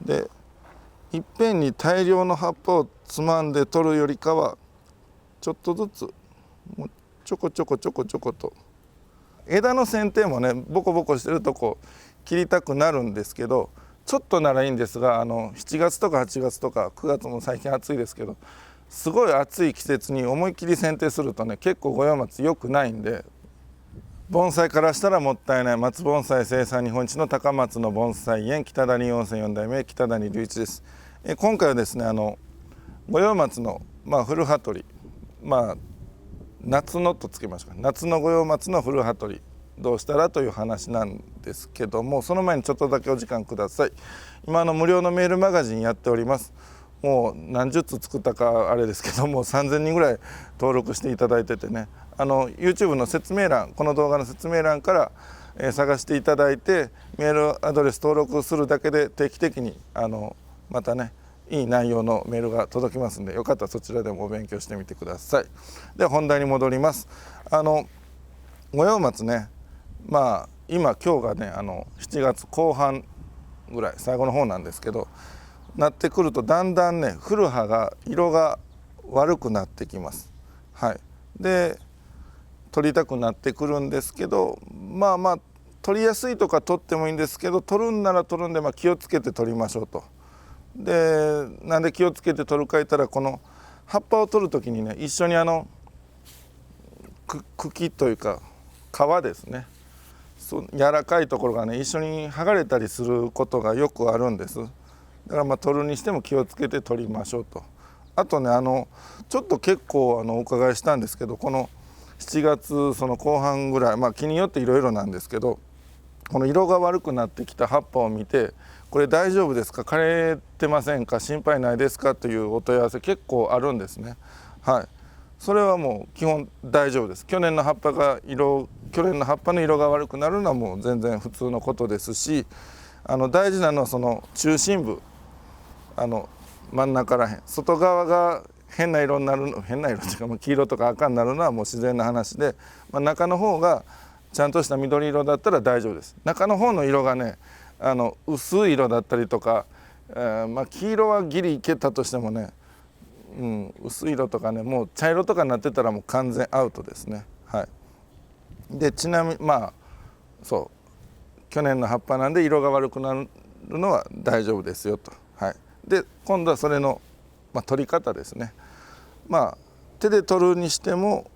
でいっぺんに大量の葉っぱをつまんで取るよりかはちょっとずつもうちょこちょこちょこちょこと枝の剪定もねボコボコしてるとこ切りたくなるんですけど、ちょっとならいいんですが7月とか8月とか9月も最近暑いですけど、すごい暑い季節に思いっきり剪定するとね結構五葉松良くないんで、盆栽からしたらもったいない松盆栽生産日本一の高松の盆栽園北谷温泉4代目北谷隆一です。今回はですね五葉松の、古葉取り、夏のとつけましょうか、夏の五葉松の古葉取りどうしたらという話なんですけども、その前にちょっとだけお時間ください。今無料のメールマガジンやっております。もう何十通作ったかあれですけども3000人ぐらい登録していただいててね、YouTube の説明欄、この動画の説明欄から、探していただいてメールアドレス登録するだけで定期的にまたねいい内容のメールが届きますんで、よかったらそちらでもお勉強してみてください。では本題に戻ります。五葉松ね、今日がね7月後半ぐらい最後の方なんですけど、なってくるとだんだんね古葉が色が悪くなってきます。はい、で取りたくなってくるんですけど、取りやすいとか取ってもいいんですけど、取るんなら取るんで、気をつけて取りましょうと。でなんで気をつけて取るか言ったら、この葉っぱを取る時にね一緒に茎というか皮ですね、柔らかいところがね一緒に剥がれたりすることがよくあるんです。だから取るにしても気をつけて取りましょうと。あとねちょっと結構お伺いしたんですけど、この7月その後半ぐらい、木によっていろいろなんですけど、この色が悪くなってきた葉っぱを見て、これ大丈夫ですか、枯れてませんか、心配ないですかというお問い合わせ結構あるんですね。はい、それはもう基本大丈夫です。去年の葉っぱの色が悪くなるのはもう全然普通のことですし、大事なのはその中心部、真ん中らへん、外側が変な色になるの、変な色っていうか黄色とか赤になるのはもう自然な話で、中の方がちゃんとした緑色だったら大丈夫です。中の方の色がね薄い色だったりとか、黄色はギリいけたとしてもね、薄い色とかねもう茶色とかになってたらもう完全アウトですね。はい、でちなみに去年の葉っぱなんで色が悪くなるのは大丈夫ですよと。はい、で今度はそれの、取り方ですね。手で取るにしても、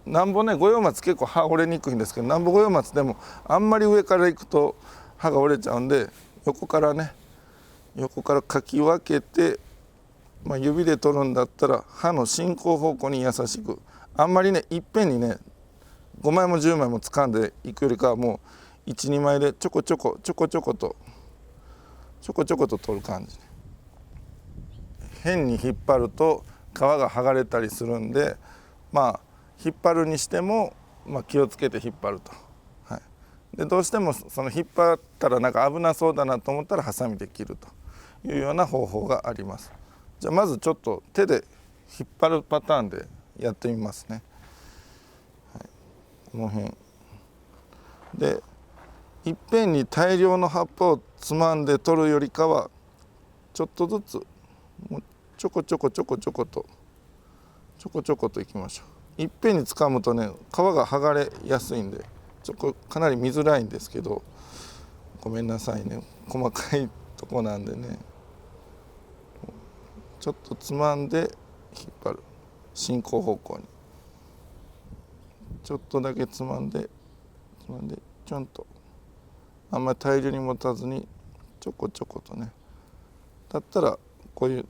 なんぼね五葉松結構葉折れにくいんですけど、なんぼ五葉松でもあんまり上からいくと葉が折れちゃうんで、横からかき分けて、指で取るんだったら刃の進行方向に優しく、あんまりねいっぺんにね5枚も10枚も掴んでいくよりかはもう12枚でちょこちょこと取る感じ。変に引っ張ると皮が剥がれたりするんで、引っ張るにしても、気をつけて引っ張ると。はい、でどうしてもその引っ張ったらなんか危なそうだなと思ったらハサミで切るというような方法があります。じゃあまずちょっと手で引っ張るパターンでやってみますね。はい、この辺でいっぺんに大量の葉っぱをつまんで取るよりかはちょっとずつもうちょこちょこといきましょう。いっぺんに掴むとね皮が剥がれやすいんでかなり見づらいんですけど、ごめんなさいね、細かいとこなんでね、ちょっとつまんで引っ張る、進行方向にちょっとだけつまんでちょんと、あんまり大量に持たずにちょこちょことね。だったらこういう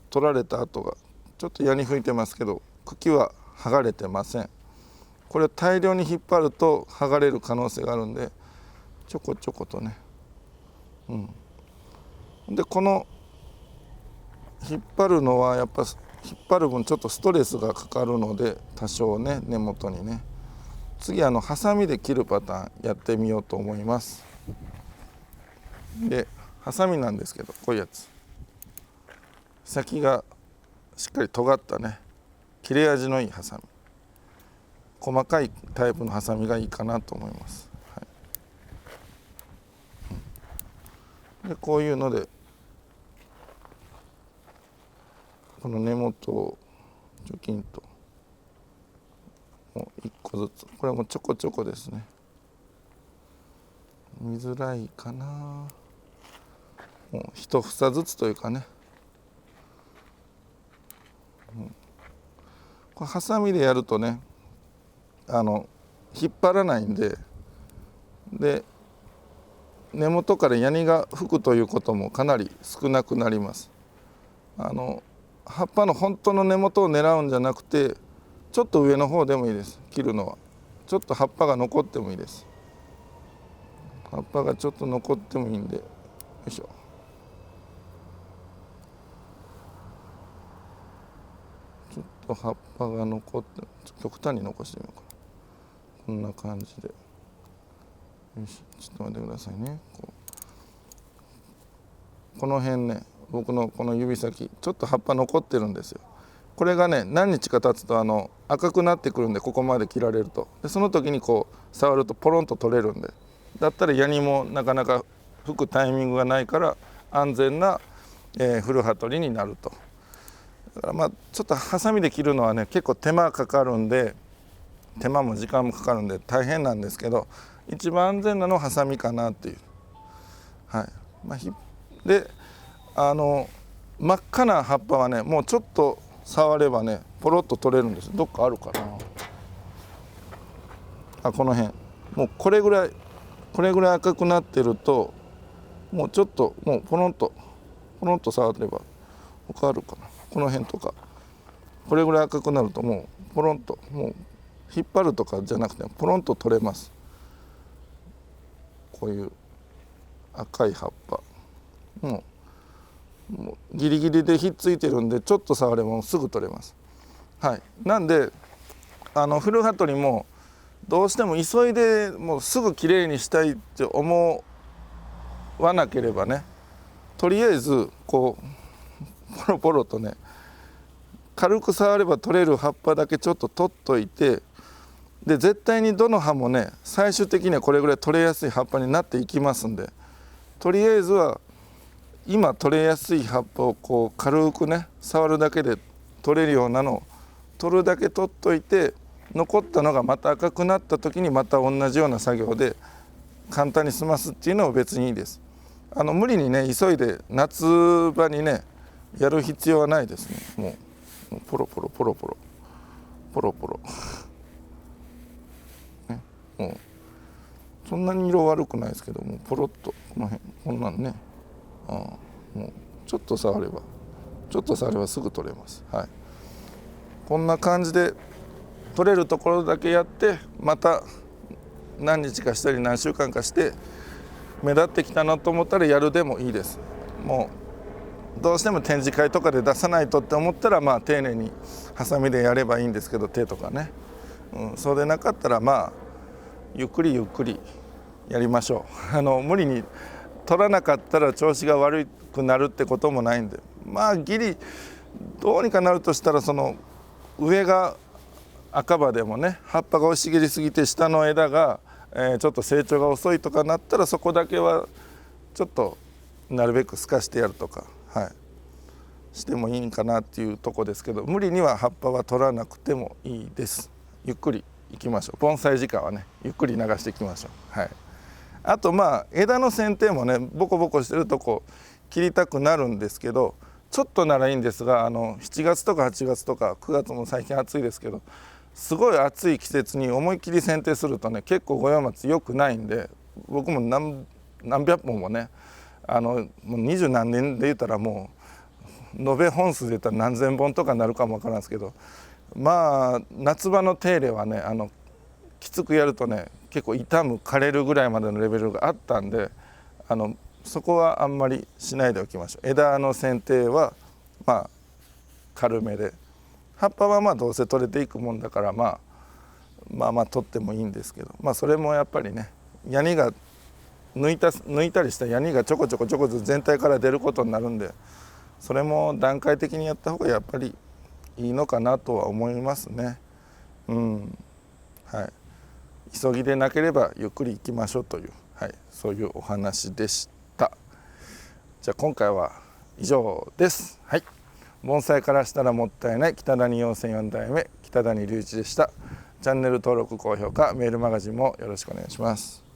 取られた跡がちょっと矢に吹いてますけど茎は剥がれてません。これ大量に引っ張ると剥がれる可能性があるんでちょこちょことね。でこの引っ張るのはやっぱ引っ張る分ちょっとストレスがかかるので多少ね根元にね。次ハサミで切るパターンやってみようと思います。でハサミなんですけどこういうやつ、先がしっかり尖ったね切れ味のいいハサミ、細かいタイプのハサミがいいかなと思います。はい、でこういうのでこの根元をチョキンともう1個ずつ、これもちょこちょこですね。見づらいかな。もう一房ずつというかね、これハサミでやるとね引っ張らないんで、根元からヤニが吹くということもかなり少なくなります。葉っぱの本当の根元を狙うんじゃなくて、ちょっと上の方でもいいです。切るのはちょっと葉っぱが残ってもいいです。葉っぱがちょっと残ってもいいんで、よいしょ。ちょっと葉っぱが残って、極端に残してみようかな。こんな感じで、よし、ちょっと待ってくださいね。この辺ね、僕のこの指先ちょっと葉っぱ残ってるんですよ。これがね何日か経つと赤くなってくるんで、ここまで切られると、でその時にこう触るとポロンと取れるんで、だったらヤニもなかなか吹くタイミングがないから安全な、古葉取りになると。だからまあちょっとハサミで切るのはね結構手間かかるんで、手間も時間もかかるんで大変なんですけど、一番安全なのはハサミかなっていう。はい。で真っ赤な葉っぱはねもうちょっと触ればねポロッと取れるんです。どっかあるかな。この辺もうこれぐらい赤くなってると、もうちょっともうポロンと触れば、他あるかな。この辺とかこれぐらい赤くなるともうポロンと、もう引っ張るとかじゃなくてポロンと取れます。こういう赤い葉っぱもうギリギリでひっついてるんで、ちょっと触ればもうすぐ取れます。はい。なんで古葉取りもどうしても急いでもうすぐきれいにしたいって思わなければね、とりあえずこうポロポロとね軽く触れば取れる葉っぱだけちょっと取っといて、で絶対にどの葉もね最終的にはこれぐらい取れやすい葉っぱになっていきますんで、とりあえずは今取れやすい葉っぱをこう軽くね触るだけで取れるようなのを取るだけ取っといて、残ったのがまた赤くなった時にまた同じような作業で簡単に済ますっていうのは別にいいです。無理にね急いで夏場にねやる必要はないですね。もうポロポロポロポロポロポロ、ね、もうそんなに色悪くないですけども、ポロッとこの辺こんなんね、もうちょっと触ればすぐ取れます。はい。こんな感じで取れるところだけやって、また何日かしたり何週間かして目立ってきたなと思ったらやるでもいいです。もうどうしても展示会とかで出さないとって思ったら、まあ丁寧にハサミでやればいいんですけど、手とかね、そうでなかったらまあゆっくりやりましょう。無理に取らなかったら調子が悪くなるってこともないんで、まあギリどうにかなるとしたら、その上が赤葉でもね葉っぱが生い茂りすぎて下の枝が、ちょっと成長が遅いとかなったら、そこだけはちょっとなるべく透かしてやるとか、はい、してもいいんかなっていうとこですけど、無理には葉っぱは取らなくてもいいです。ゆっくりいきましょう。盆栽時間はねゆっくり流していきましょう。はい。あとまあ枝の剪定もねボコボコしてるとこ切りたくなるんですけど、ちょっとならいいんですが、7月とか8月とか9月も最近暑いですけど、すごい暑い季節に思いっきり剪定するとね結構五葉松良くないんで、僕も何百本もねもう20何年で言ったらもう延べ本数で言ったら何千本とかなるかもわからんですけど、まあ夏場の手入れはねきつくやるとね結構傷む枯れるぐらいまでのレベルがあったんで、そこはあんまりしないでおきましょう。枝の剪定はまあ軽めで、葉っぱはまあどうせ取れていくもんだから、まあ取ってもいいんですけど、まあそれもやっぱりねヤニが抜いたりしたヤニがちょこちょこずつ全体から出ることになるんで、それも段階的にやった方がやっぱりいいのかなとは思いますね。はい。急ぎでなければゆっくり行きましょうという、はい、そういうお話でした。じゃあ今回は以上です。はい、盆栽からしたらもったいない北谷養成4代目北谷隆一でした。チャンネル登録高評価メールマガジンもよろしくお願いします。